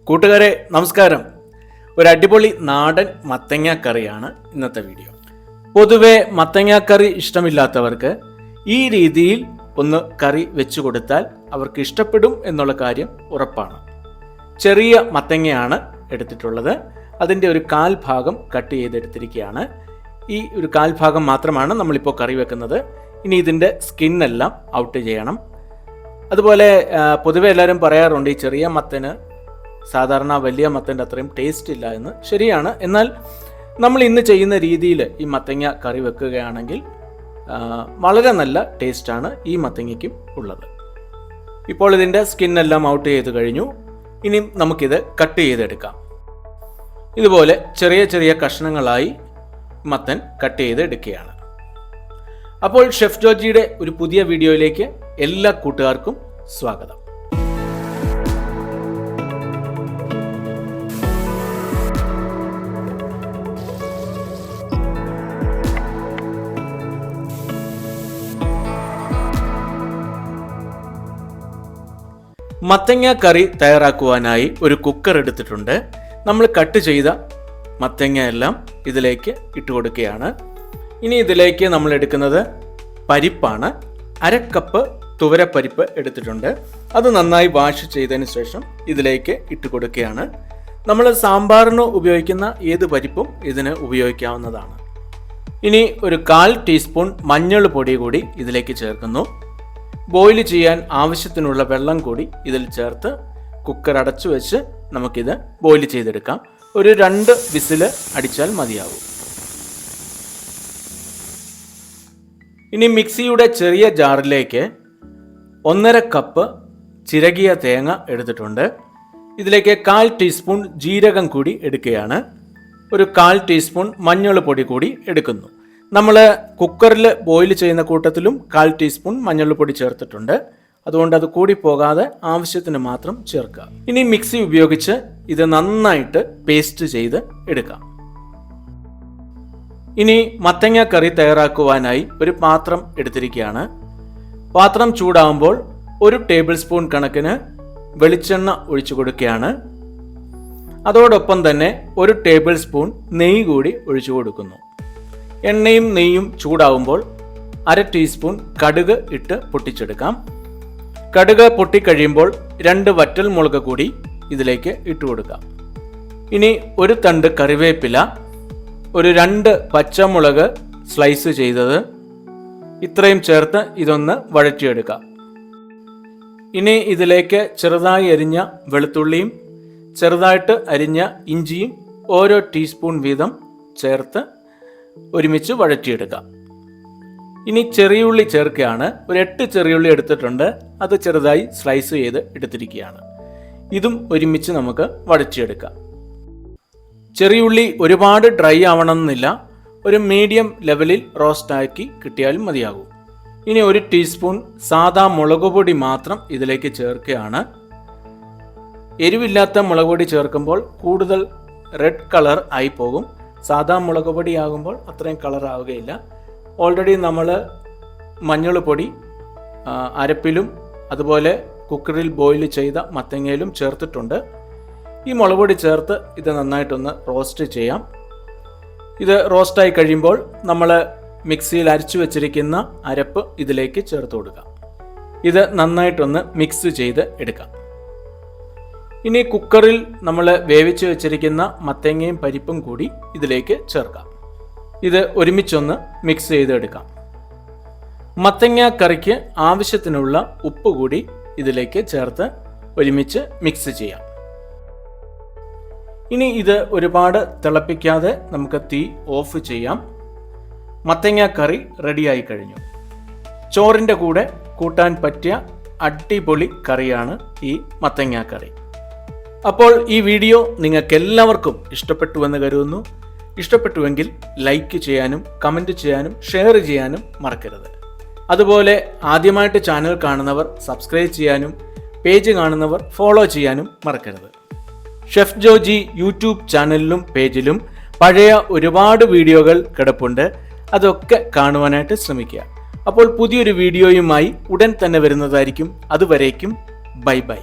കൂട്ടുകാരെ നമസ്കാരം. ഒരു അടിപൊളി നാടൻ മത്തങ്ങ കറിയാണ് ഇന്നത്തെ വീഡിയോ. പൊതുവെ മത്തങ്ങ കറി ഇഷ്ടമില്ലാത്തവർക്ക് ഈ രീതിയിൽ ഒന്ന് കറി വെച്ചു കൊടുത്താൽ അവർക്ക് ഇഷ്ടപ്പെടും എന്നുള്ള കാര്യം ഉറപ്പാണ്. ചെറിയ മത്തങ്ങയാണ് എടുത്തിട്ടുള്ളത്. അതിൻ്റെ ഒരു 1/4 ഭാഗം കട്ട് ചെയ്തെടുത്തിരിക്കുകയാണ്. ഈ ഒരു 1/4 ഭാഗം മാത്രമാണ് നമ്മളിപ്പോൾ കറി വെക്കുന്നത്. ഇനി ഇതിൻ്റെ സ്കിന്നെല്ലാം ഔട്ട് ചെയ്യണം. അതുപോലെ പൊതുവെ എല്ലാവരും പറയാറുണ്ട് ഈ ചെറിയ മത്തന് സാധാരണ വലിയ മത്തൻ്റെ അത്രയും ടേസ്റ്റ് ഇല്ല എന്ന്. ശരിയാണ്. എന്നാൽ നമ്മൾ ഇന്ന് ചെയ്യുന്ന രീതിയിൽ ഈ മത്തങ്ങ കറി വെക്കുകയാണെങ്കിൽ വളരെ നല്ല ടേസ്റ്റാണ് ഈ മത്തങ്ങയ്ക്കും ഉള്ളത്. ഇപ്പോൾ ഇതിൻ്റെ സ്കിന്നെല്ലാം ഔട്ട് ചെയ്ത് കഴിഞ്ഞു. ഇനി നമുക്കിത് കട്ട് ചെയ്തെടുക്കാം. ഇതുപോലെ ചെറിയ ചെറിയ കഷ്ണങ്ങളായി മത്തൻ കട്ട് ചെയ്തെടുക്കുകയാണ്. അപ്പോൾ ഷെഫ് ജോജിയുടെ ഒരു പുതിയ വീഡിയോയിലേക്ക് എല്ലാ കൂട്ടുകാർക്കും സ്വാഗതം. മത്തങ്ങ കറി തയ്യാറാക്കുവാനായി ഒരു കുക്കർ എടുത്തിട്ടുണ്ട്. നമ്മൾ കട്ട് ചെയ്ത മത്തങ്ങ എല്ലാം ഇതിലേക്ക് ഇട്ട് കൊടുക്കുകയാണ്. ഇനി ഇതിലേക്ക് നമ്മൾ എടുക്കുന്നത് പരിപ്പാണ്. 1/2 കപ്പ് തുവരപ്പരിപ്പ് എടുത്തിട്ടുണ്ട്. അത് നന്നായി വാഷ് ചെയ്തതിന് ശേഷം ഇതിലേക്ക് ഇട്ട് കൊടുക്കുകയാണ്. നമ്മൾ സാമ്പാറിന് ഉപയോഗിക്കുന്ന ഏത് പരിപ്പും ഇതിന് ഉപയോഗിക്കാവുന്നതാണ്. ഇനി ഒരു 1/4 ടീസ്പൂൺ മഞ്ഞൾ പൊടി കൂടി ഇതിലേക്ക് ചേർക്കുന്നു. ബോയിൽ ചെയ്യാൻ ആവശ്യത്തിനുള്ള വെള്ളം കൂടി ഇതിൽ ചേർത്ത് കുക്കർ അടച്ചു വെച്ച് നമുക്കിത് ബോയിൽ ചെയ്തെടുക്കാം. ഒരു 2 വിസിൽ അടിച്ചാൽ മതിയാവും. ഇനി മിക്സിയുടെ ചെറിയ ജാറിലേക്ക് 1/2 കപ്പ് ചിരകിയ തേങ്ങ എടുത്തിട്ടുണ്ട്. ഇതിലേക്ക് 1/4 ടീസ്പൂൺ ജീരകം കൂടി എടുക്കുകയാണ്. ഒരു 1/4 ടീസ്പൂൺ മഞ്ഞൾ പൊടി കൂടി എടുക്കുന്നു. നമ്മൾ കുക്കറിൽ ബോയിൽ ചെയ്യുന്ന കൂട്ടത്തിലും 1/4 ടീസ്പൂൺ മഞ്ഞൾപ്പൊടി ചേർത്തിട്ടുണ്ട്. അതുകൊണ്ട് അത് കൂടി പോകാതെ ആവശ്യത്തിന് മാത്രം ചേർക്കുക. ഇനി മിക്സി ഉപയോഗിച്ച് ഇത് നന്നായിട്ട് പേസ്റ്റ് ചെയ്ത് എടുക്കാം. ഇനി മത്തങ്ങ കറി തയ്യാറാക്കുവാനായി ഒരു പാത്രം എടുത്തിരിക്കുകയാണ്. പാത്രം ചൂടാകുമ്പോൾ 1 ടേബിൾ സ്പൂൺ കണക്കിന് വെളിച്ചെണ്ണ ഒഴിച്ചു കൊടുക്കുകയാണ്. അതോടൊപ്പം തന്നെ 1 ടേബിൾ സ്പൂൺ നെയ്യ് കൂടി ഒഴിച്ചു കൊടുക്കുന്നു. എണ്ണയും നെയ്യും ചൂടാവുമ്പോൾ 1/2 ടീസ്പൂൺ കടുക് ഇട്ട് പൊട്ടിച്ചെടുക്കാം. കടുക് പൊട്ടിക്കഴിയുമ്പോൾ 2 വറ്റൽ മുളക് കൂടി ഇതിലേക്ക് ഇട്ട് കൊടുക്കാം. ഇനി 1 തണ്ട് കറിവേപ്പില, ഒരു 2 പച്ചമുളക് സ്ലൈസ് ചെയ്തത്, ഇത്രയും ചേർത്ത് ഇതൊന്ന് വഴറ്റിയെടുക്കാം. ഇനി ഇതിലേക്ക് ചെറുതായി അരിഞ്ഞ വെളുത്തുള്ളിയും ചെറുതായിട്ട് അരിഞ്ഞ ഇഞ്ചിയും ഓരോ ടീസ്പൂൺ വീതം ചേർത്ത് ഒരുമിച്ച് വഴറ്റിയെടുക്കാം. ഇനി ചെറിയുള്ളി ചേർക്കുകയാണ്. ഒരു 8 ചെറിയുള്ളി എടുത്തിട്ടുണ്ട്. അത് ചെറുതായി സ്ലൈസ് ചെയ്ത് എടുത്തിരിക്കുകയാണ്. ഇതും ഒരുമിച്ച് നമുക്ക് വഴറ്റിയെടുക്കാം. ചെറിയുള്ളി ഒരുപാട് ഡ്രൈ ആവണമെന്നില്ല. ഒരു മീഡിയം ലെവലിൽ റോസ്റ്റാക്കി കിട്ടിയാലും മതിയാകും. ഇനി 1 ടീസ്പൂൺ സാദാ മുളക് പൊടി മാത്രം ഇതിലേക്ക് ചേർക്കുകയാണ്. എരിവില്ലാത്ത മുളക് പൊടി ചേർക്കുമ്പോൾ കൂടുതൽ റെഡ് കളർ ആയി പോകും. സാദാ മുളക് പൊടി ആകുമ്പോൾ അത്രയും കളർ ആവുകയില്ല. ഓൾറെഡി നമ്മൾ മഞ്ഞൾ പൊടി അരപ്പിലും അതുപോലെ കുക്കറിൽ ബോയിൽ ചെയ്ത മത്തങ്ങയിലും ചേർത്തിട്ടുണ്ട്. ഈ മുളക് പൊടി ചേർത്ത് ഇത് നന്നായിട്ടൊന്ന് റോസ്റ്റ് ചെയ്യാം. ഇത് റോസ്റ്റായി കഴിയുമ്പോൾ നമ്മൾ മിക്സിയിൽ അരച്ചു വെച്ചിരിക്കുന്ന അരപ്പ് ഇതിലേക്ക് ചേർത്ത് കൊടുക്കാം. ഇത് നന്നായിട്ടൊന്ന് മിക്സ് ചെയ്ത് എടുക്കാം. ഇനി കുക്കറിൽ നമ്മൾ വേവിച്ച് വെച്ചിരിക്കുന്ന മത്തങ്ങയും പരിപ്പും കൂടി ഇതിലേക്ക് ചേർക്കാം. ഇത് ഒരുമിച്ചൊന്ന് മിക്സ് ചെയ്തെടുക്കാം. മത്തങ്ങ കറിക്ക് ആവശ്യത്തിനുള്ള ഉപ്പ് കൂടി ഇതിലേക്ക് ചേർത്ത് ഒരുമിച്ച് മിക്സ് ചെയ്യാം. ഇനി ഇത് ഒരുപാട് തിളപ്പിക്കാതെ നമുക്ക് തീ ഓഫ് ചെയ്യാം. മത്തങ്ങ കറി റെഡിയായി കഴിഞ്ഞു. ചോറിൻ്റെ കൂടെ കൂട്ടാൻ പറ്റിയ അടിപൊളി കറിയാണ് ഈ മത്തങ്ങ കറി. അപ്പോൾ ഈ വീഡിയോ നിങ്ങൾക്ക് എല്ലാവർക്കും ഇഷ്ടപ്പെട്ടുവെന്ന് കരുതുന്നു. ഇഷ്ടപ്പെട്ടുവെങ്കിൽ ലൈക്ക് ചെയ്യാനും കമൻറ്റ് ചെയ്യാനും ഷെയർ ചെയ്യാനും മറക്കരുത്. അതുപോലെ ആദ്യമായിട്ട് ചാനൽ കാണുന്നവർ സബ്സ്ക്രൈബ് ചെയ്യാനും പേജ് കാണുന്നവർ ഫോളോ ചെയ്യാനും മറക്കരുത്. ഷെഫ് ജോജി യൂട്യൂബ് ചാനലിലും പേജിലും പഴയ ഒരുപാട് വീഡിയോകൾ കിടപ്പുണ്ട്. അതൊക്കെ കാണുവാനായിട്ട് ശ്രമിക്കുക. അപ്പോൾ പുതിയൊരു വീഡിയോയുമായി ഉടൻ തന്നെ വരുന്നതായിരിക്കും. അതുവരേക്കും ബൈ ബൈ.